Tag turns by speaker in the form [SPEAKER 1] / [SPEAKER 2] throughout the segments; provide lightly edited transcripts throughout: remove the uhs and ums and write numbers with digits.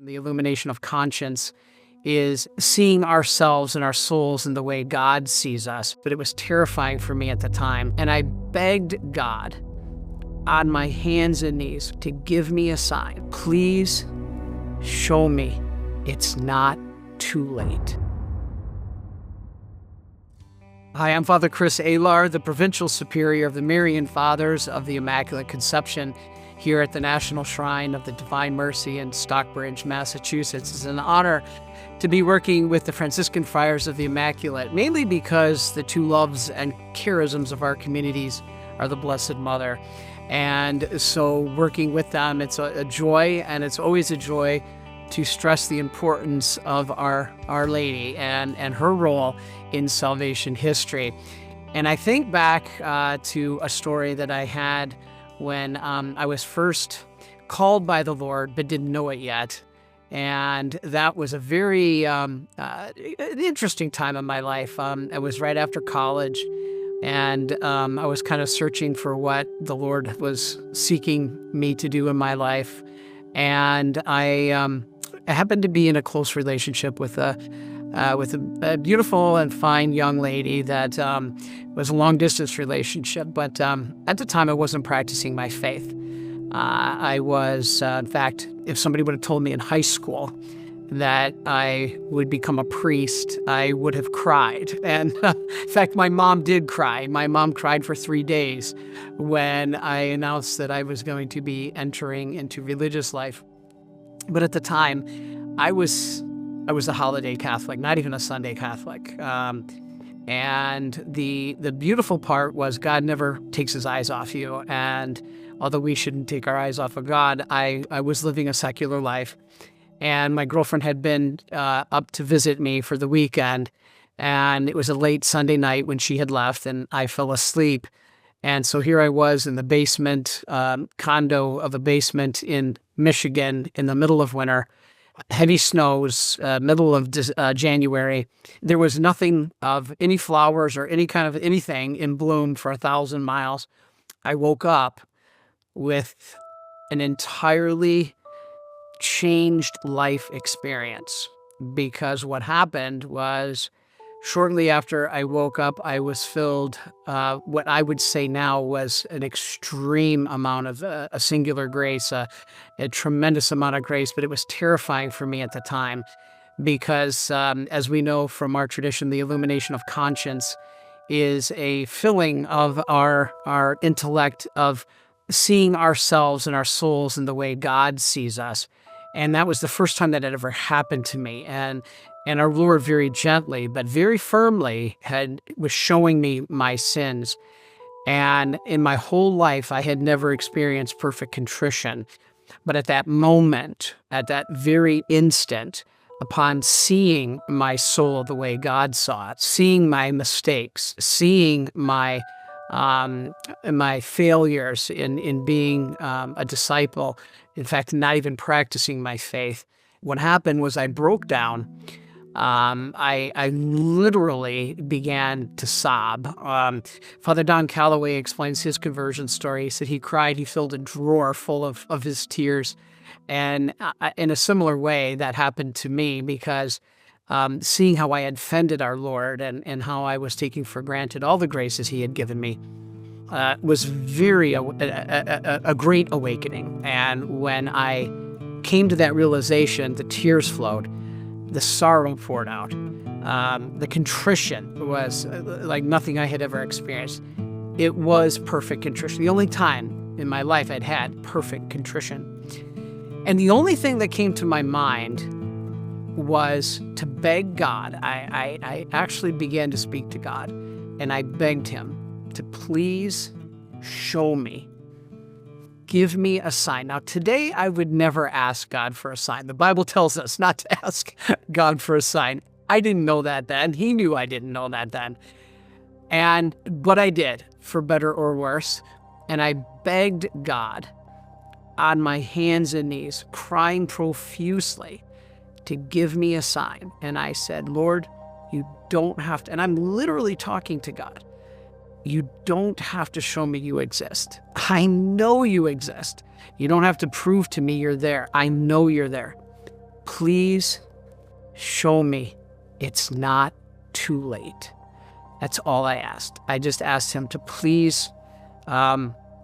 [SPEAKER 1] The illumination of conscience is seeing ourselves and our souls in the way God sees us. But it was terrifying for me at the time. And I begged God on my hands and knees to give me a sign. Please show me it's not too late. Hi, I'm Father Chris Alar, the Provincial Superior of the Marian Fathers of the Immaculate Conception here at the National Shrine of the Divine Mercy in Stockbridge, Massachusetts. It's an honor to be working with the Franciscan Friars of the Immaculate, mainly because the two loves and charisms of our communities are the Blessed Mother. And so working with them, it's a joy, and it's always a joy to stress the importance of Our Lady and her role in salvation history. And I think back to a story that I had when I was first called by the Lord, but didn't know it yet. And that was a very interesting time in my life. It was right after college, and I was kind of searching for what the Lord was seeking me to do in my life. And I happened to be in a close relationship with a beautiful and fine young lady that was a long-distance relationship. But at the time, I wasn't practicing my faith. I was, in fact, if somebody would have told me in high school that I would become a priest, I would have cried. And in fact, my mom did cry. My mom cried for 3 days when I announced that I was going to be entering into religious life. But at the time, I was a holiday Catholic, not even a Sunday Catholic. And the beautiful part was God never takes his eyes off you. And although we shouldn't take our eyes off of God, I was living a secular life. And my girlfriend had been up to visit me for the weekend. And it was a late Sunday night when she had left, and I fell asleep. And so here I was in the basement, condo of a basement in Michigan in the middle of winter. Heavy snows, middle of January. There was nothing of any flowers or any kind of anything in bloom for 1,000 miles. I woke up with an entirely changed life experience, because what happened was shortly after I woke up, I was filled, what I would say now was an extreme amount of a singular grace, a tremendous amount of grace, but it was terrifying for me at the time because, as we know from our tradition, the illumination of conscience is a filling of our intellect, of seeing ourselves and our souls in the way God sees us. And that was the first time that had ever happened to me. And our Lord very gently, but very firmly, was showing me my sins. And in my whole life, I had never experienced perfect contrition. But at that moment, at that very instant, upon seeing my soul the way God saw it, seeing my mistakes, seeing my failures in being a disciple, in fact, not even practicing my faith, what happened was I broke down. I literally began to sob. Father Don Calloway explains his conversion story. He said he cried, he filled a drawer full of his tears. And in a similar way, that happened to me because seeing how I had offended our Lord and how I was taking for granted all the graces he had given me was a great awakening. And when I came to that realization, the tears flowed. The sorrow poured out. The contrition was like nothing I had ever experienced. It was perfect contrition. The only time in my life I'd had perfect contrition. And the only thing that came to my mind was to beg God. I actually began to speak to God, and I begged him to please show me. Give me a sign. Now, today, I would never ask God for a sign. The Bible tells us not to ask God for a sign. I didn't know that then. He knew I didn't know that then. But I did, for better or worse. And I begged God on my hands and knees, crying profusely, to give me a sign. And I said, Lord, you don't have to. And I'm literally talking to God. You don't have to show me you exist. I know you exist. You don't have to prove to me you're there. I know you're there. please show me it's not too late. That's all I asked. I just asked him to please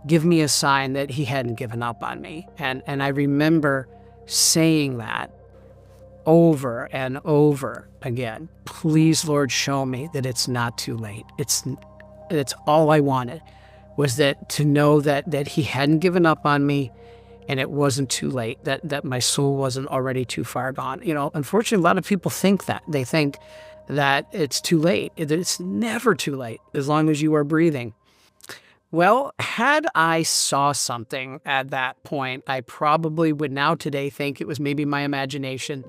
[SPEAKER 1] give me a sign that he hadn't given up on me. And I remember saying that over and over again. Please, Lord, show me that it's not too late. It's all I wanted, was that to know that he hadn't given up on me and it wasn't too late, that my soul wasn't already too far gone. You know, unfortunately, a lot of people think that. They think that it's too late. It's never too late as long as you are breathing. Well, had I saw something at that point, I probably would now today think it was maybe my imagination,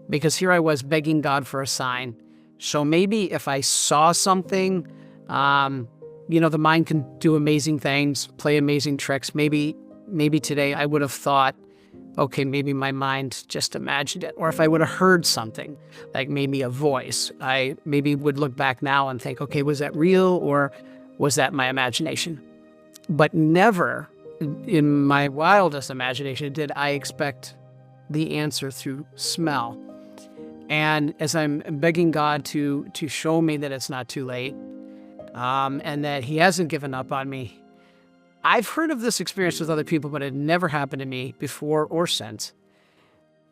[SPEAKER 1] because here I was begging God for a sign. So maybe if I saw something, you know, the mind can do amazing things, play amazing tricks. Maybe today I would have thought, okay, maybe my mind just imagined it. Or if I would have heard something, like maybe a voice, I maybe would look back now and think, okay, was that real or was that my imagination? But never in my wildest imagination did I expect the answer through smell. And as I'm begging God to show me that it's not too late, and that he hasn't given up on me, I've heard of this experience with other people, but it never happened to me before or since.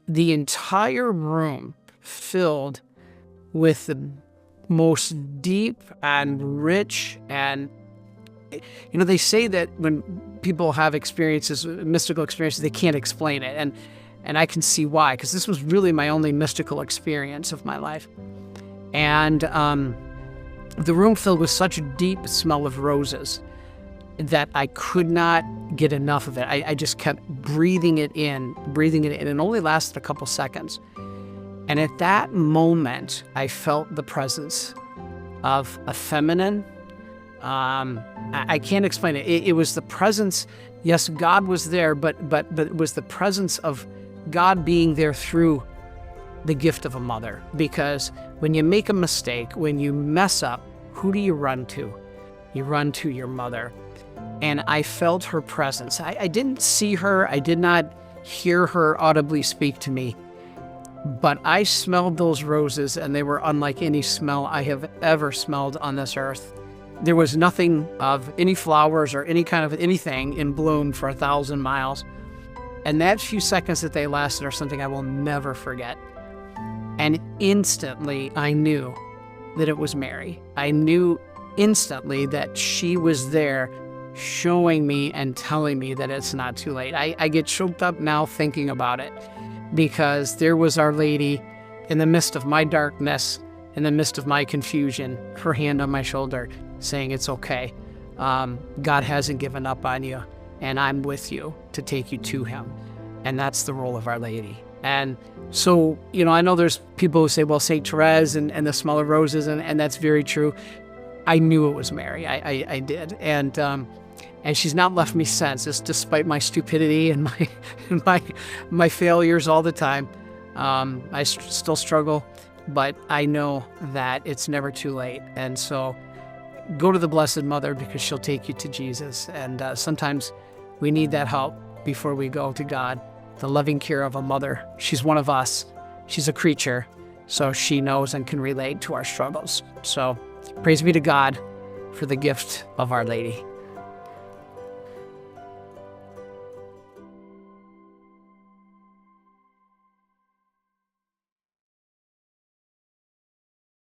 [SPEAKER 1] The entire room filled with the most deep and rich, and, you know, they say that when people have experiences, mystical experiences, they can't explain it. And I can see why, because this was really my only mystical experience of my life. And the room filled with such a deep smell of roses that I could not get enough of it. I just kept breathing it in, and it only lasted a couple seconds. And at that moment, I felt the presence of a feminine, I can't explain it. It was the presence, yes, God was there, but it was the presence of God being there through the gift of a mother. Because when you make a mistake, when you mess up, who do you run to? You run to your mother. And I felt her presence. I didn't see her. I did not hear her audibly speak to me. But I smelled those roses, and they were unlike any smell I have ever smelled on this earth. There was nothing of any flowers or any kind of anything in bloom for 1,000 miles. And that few seconds that they lasted are something I will never forget. And instantly I knew that it was Mary. I knew instantly that she was there showing me and telling me that it's not too late. I get choked up now thinking about it, because there was Our Lady in the midst of my darkness, in the midst of my confusion, her hand on my shoulder saying, it's okay. God hasn't given up on you, and I'm with you to take you to him. And that's the role of Our Lady. And so, you know, I know there's people who say, well, St. Therese and the smell of roses, and that's very true. I knew it was Mary. I did. And she's not left me since, despite my stupidity and my failures all the time. I still struggle, but I know that it's never too late. And so go to the Blessed Mother, because she'll take you to Jesus. And sometimes we need that help before we go to God. The loving care of a mother. She's one of us. She's a creature, so she knows and can relate to our struggles. So praise be to God for the gift of Our Lady.